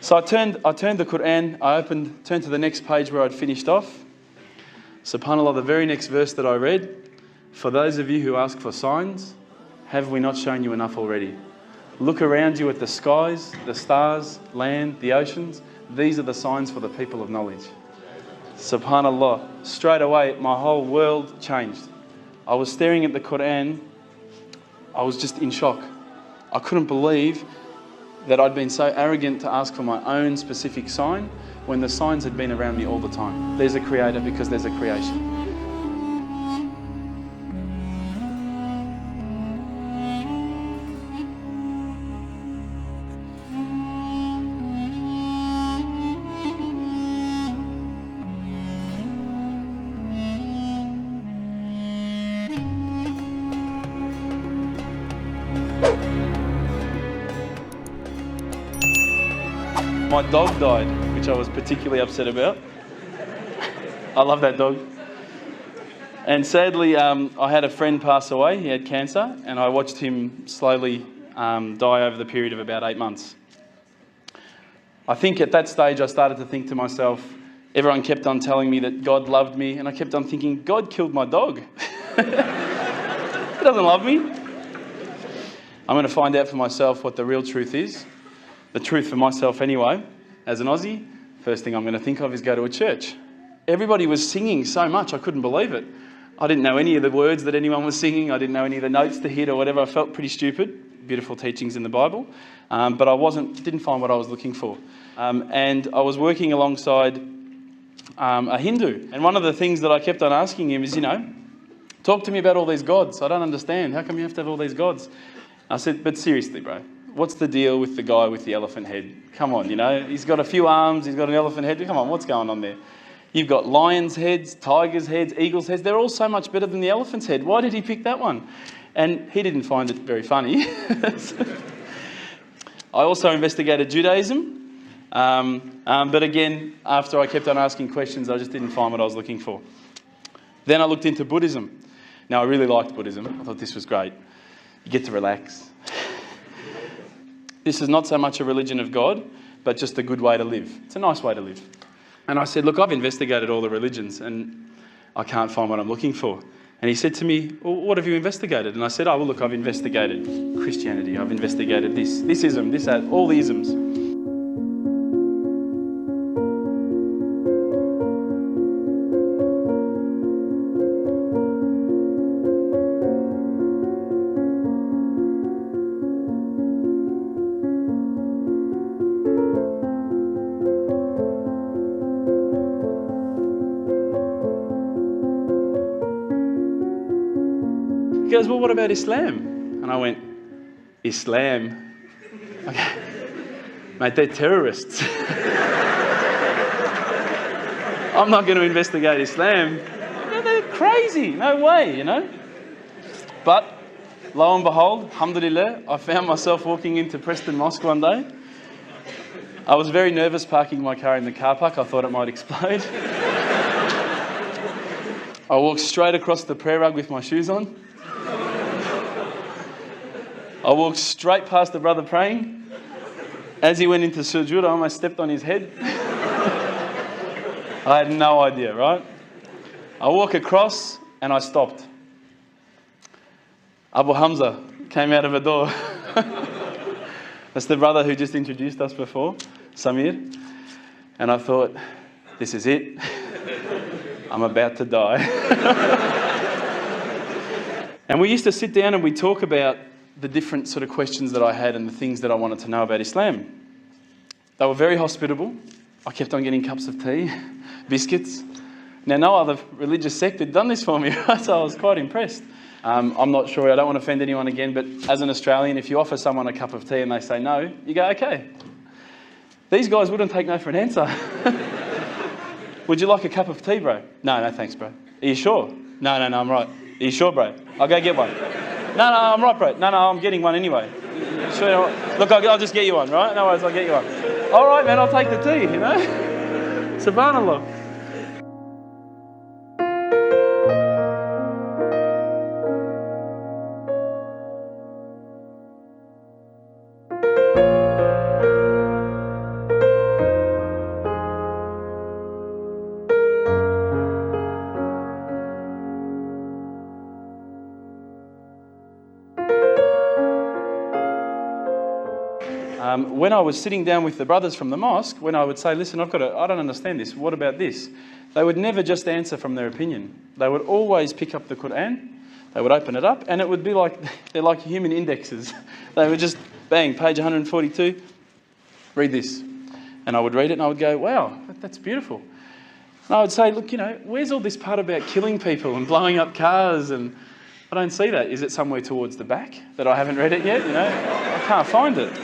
So I turned the Quran, turned to the next page where I'd finished off. SubhanAllah, the very next verse that I read, for those of you who ask for signs, have we not shown you enough already? Look around you at the skies, the stars, land, the oceans. These are the signs for the people of knowledge. SubhanAllah, straight away my whole world changed. I was staring at the Quran, I was just in shock. I couldn't believe that I'd been so arrogant to ask for my own specific sign when the signs had been around me all the time. There's a creator because there's a creation. My dog died, which I was particularly upset about. I love that dog. And sadly, I had a friend pass away. He had cancer, and I watched him slowly die over the period of about 8 months. I think at that stage I started to think to myself, everyone kept on telling me that God loved me, and I kept on thinking, God killed my dog. He doesn't love me. I'm going to find out for myself what the real truth is. The truth for myself anyway, as an Aussie, first thing I'm going to think of is go to a church. Everybody was singing so much, I couldn't believe it. I didn't know any of the words that anyone was singing. I didn't know any of the notes to hit or whatever. I felt pretty stupid. Beautiful teachings in the Bible. But I didn't find what I was looking for. And I was working alongside a Hindu. And one of the things that I kept on asking him is, talk to me about all these gods. I don't understand. How come you have to have all these gods? I said, but seriously, bro. What's the deal with the guy with the elephant head? Come on, he's got a few arms, he's got an elephant head. Come on, what's going on there? You've got lions' heads, tigers' heads, eagles' heads. They're all so much better than the elephant's head. Why did he pick that one? And he didn't find it very funny. I also investigated Judaism. But again, after I kept on asking questions, I just didn't find what I was looking for. Then I looked into Buddhism. Now, I really liked Buddhism. I thought this was great. You get to relax. This is not so much a religion of God, but just a good way to live. It's a nice way to live. And I said, look, I've investigated all the religions and I can't find what I'm looking for. And he said to me, well, what have you investigated? And I said, oh, well, look, I've investigated Christianity. I've investigated this ism, this, that, all the isms. He goes, well, what about Islam? And I went, Islam? Okay. Mate, they're terrorists. I'm not going to investigate Islam. No, they're crazy. No way, But, lo and behold, alhamdulillah, I found myself walking into Preston Mosque one day. I was very nervous parking my car in the car park. I thought it might explode. I walked straight across the prayer rug with my shoes on. I walked straight past the brother praying. As he went into sujood, I almost stepped on his head. I had no idea, right? I walk across and I stopped. Abu Hamza came out of a door. That's the brother who just introduced us before, Samir. And I thought, this is it. I'm about to die. And we used to sit down and we'd talk about the different sort of questions that I had and the things that I wanted to know about Islam. They were very hospitable. I kept on getting cups of tea, biscuits. Now, no other religious sect had done this for me, right? So I was quite impressed. I'm not sure, I don't want to offend anyone again, but as an Australian, if you offer someone a cup of tea and they say no, you go, okay. These guys wouldn't take no for an answer. Would you like a cup of tea, bro? No, thanks, bro. Are you sure? No, I'm right. Are you sure, bro? I'll go get one. No, I'm right, bro. No, I'm getting one anyway. Sure, look, I'll just get you one, right? No worries, I'll get you one. All right, man, I'll take the tea, Subhanallah. when I was sitting down with the brothers from the mosque, when I would say, listen, I don't understand this. What about this? They would never just answer from their opinion. They would always pick up the Quran. They would open it up, and it would be like, they're like human indexes. They would just, bang, page 142, read this. And I would read it and I would go, wow, that's beautiful. And I would say, look, where's all this part about killing people and blowing up cars? And I don't see that. Is it somewhere towards the back that I haven't read it yet? I can't find it.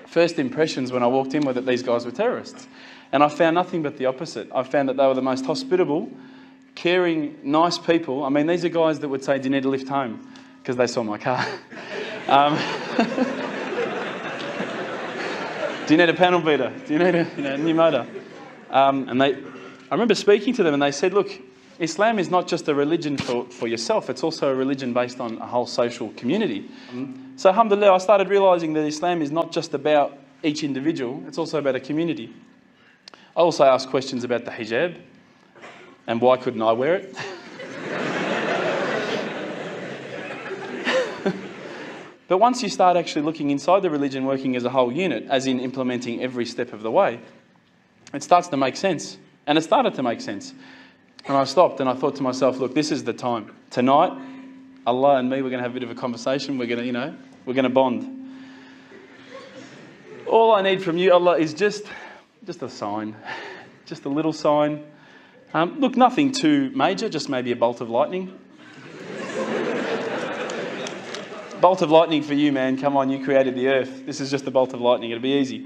First impressions when I walked in were that these guys were terrorists. And I found nothing but the opposite. I found that they were the most hospitable, caring, nice people. I mean, these are guys that would say, do you need a lift home? Because they saw my car. Do you need a panel beater? Do you need a new motor? I remember speaking to them and they said, look, Islam is not just a religion for yourself, it's also a religion based on a whole social community. So alhamdulillah, I started realising that Islam is not just about each individual, it's also about a community. I also asked questions about the hijab and why couldn't I wear it? But once you start actually looking inside the religion, working as a whole unit, as in implementing every step of the way, it starts to make sense. And it started to make sense. And I stopped and I thought to myself, look, this is the time. Tonight, Allah and me, we're going to have a bit of a conversation. We're going to, we're going to bond. All I need from you, Allah, is just a sign. Just a little sign. Look, nothing too major, just maybe a bolt of lightning. Bolt of lightning for you, man. Come on, you created the earth. This is just a bolt of lightning. It'll be easy.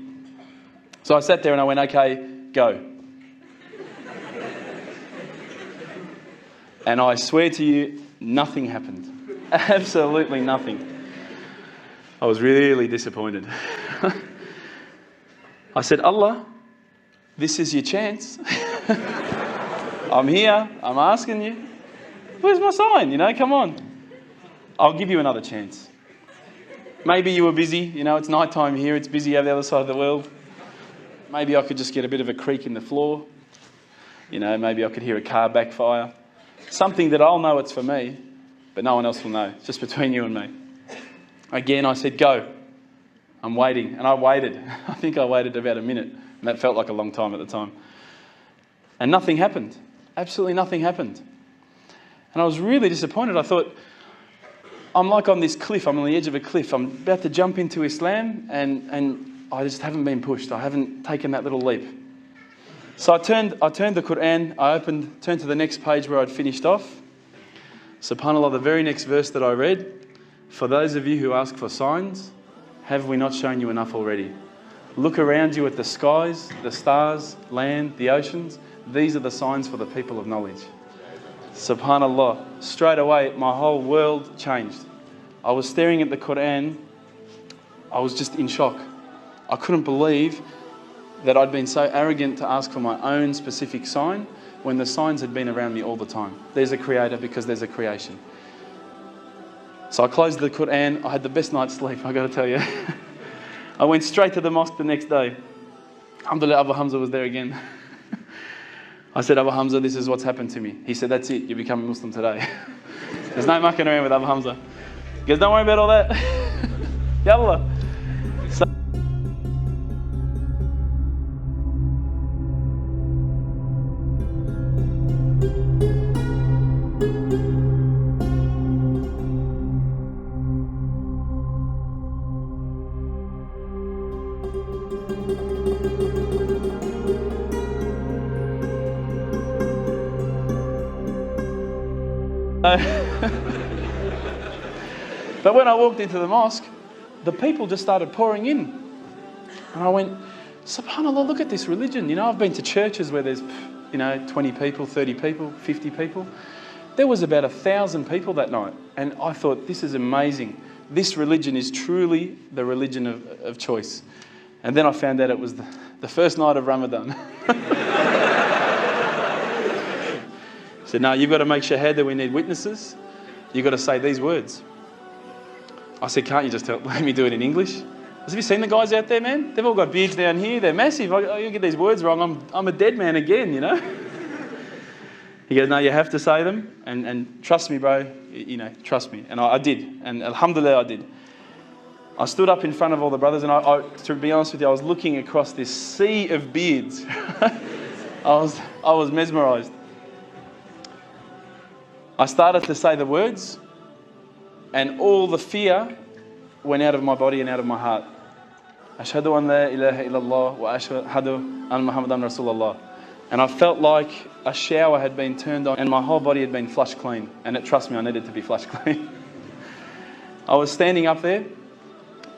So I sat there and I went, okay, go. And I swear to you, nothing happened. Absolutely nothing. I was really disappointed. I said, Allah, this is your chance. I'm here. I'm asking you. Where's my sign? Come on. I'll give you another chance. Maybe you were busy. It's night time here. It's busy over the other side of the world. Maybe I could just get a bit of a creak in the floor. Maybe I could hear a car backfire. Something that I'll know it's for me, but no one else will know. It's just between you and me. Again, I said, go. I'm waiting. And I waited. I think I waited about a minute. And that felt like a long time at the time. And nothing happened. Absolutely nothing happened. And I was really disappointed. I thought, I'm like on this cliff. I'm on the edge of a cliff. I'm about to jump into Islam and I just haven't been pushed. I haven't taken that little leap. So I turned the Quran, turned to the next page where I'd finished off. SubhanAllah, the very next verse that I read, for those of you who ask for signs, have we not shown you enough already? Look around you at the skies, the stars, land, the oceans. These are the signs for the people of knowledge. SubhanAllah, straight away my whole world changed. I was staring at the Quran, I was just in shock. I couldn't believe that I'd been so arrogant to ask for my own specific sign when the signs had been around me all the time. There's a creator because there's a creation. So I closed the Quran. I had the best night's sleep, I got to tell you. I went straight to the mosque the next day. Alhamdulillah, Abu Hamza was there again. I said, Abu Hamza, this is what's happened to me. He said, that's it, you become a Muslim today. There's no mucking around with Abu Hamza. He goes, don't worry about all that. Yallah. But when I walked into the mosque, the people just started pouring in. And I went, SubhanAllah, look at this religion. I've been to churches where there's, 20 people, 30 people, 50 people. There was about 1,000 people that night. And I thought, this is amazing. This religion is truly the religion of choice. And then I found out it was the first night of Ramadan. I said, no, you've got to make shahada, we need witnesses. You've got to say these words. I said, can't you just let me do it in English? I said, have you seen the guys out there, man? They've all got beards down here. They're massive. You get these words wrong, I'm a dead man again, He goes, no, you have to say them. And trust me, bro. Trust me. And I did. And alhamdulillah, I did. I stood up in front of all the brothers, and to be honest with you, I was looking across this sea of beards. I was mesmerised. I started to say the words, and all the fear went out of my body and out of my heart. Ashhadu an la ilaha illallah wa ashhadu an Muhammadan Rasulullah. And I felt like a shower had been turned on and my whole body had been flushed clean. And trust me, I needed to be flushed clean. I was standing up there.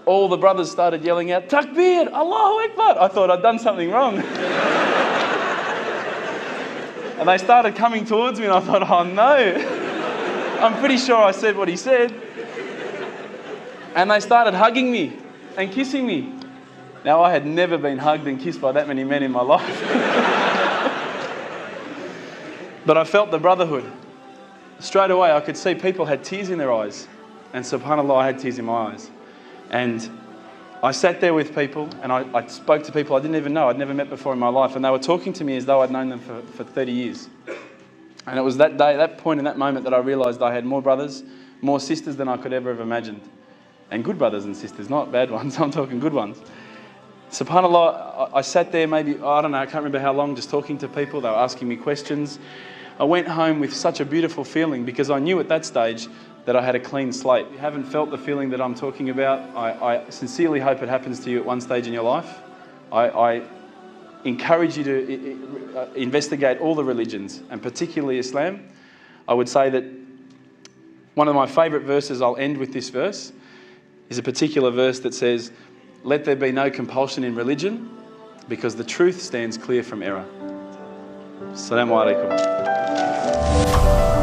All the brothers started yelling out, Takbir, Allahu Akbar. I thought I'd done something wrong. And they started coming towards me and I thought, oh no. I'm pretty sure I said what he said. And they started hugging me and kissing me. Now, I had never been hugged and kissed by that many men in my life. But I felt the brotherhood. Straight away, I could see people had tears in their eyes. And subhanAllah, I had tears in my eyes. And I sat there with people and I spoke to people I didn't even know, I'd never met before in my life. And they were talking to me as though I'd known them for 30 years. And it was that day, that point in that moment that I realised I had more brothers, more sisters than I could ever have imagined. And good brothers and sisters, not bad ones, I'm talking good ones. SubhanAllah, I sat there maybe, I don't know, I can't remember how long, just talking to people. They were asking me questions. I went home with such a beautiful feeling because I knew at that stage that I had a clean slate. If you haven't felt the feeling that I'm talking about, I sincerely hope it happens to you at one stage in your life. I encourage you to investigate all the religions, and particularly Islam. I would say that one of my favourite verses, I'll end with this verse, is a particular verse that says, let there be no compulsion in religion, because the truth stands clear from error. Assalamu alaikum.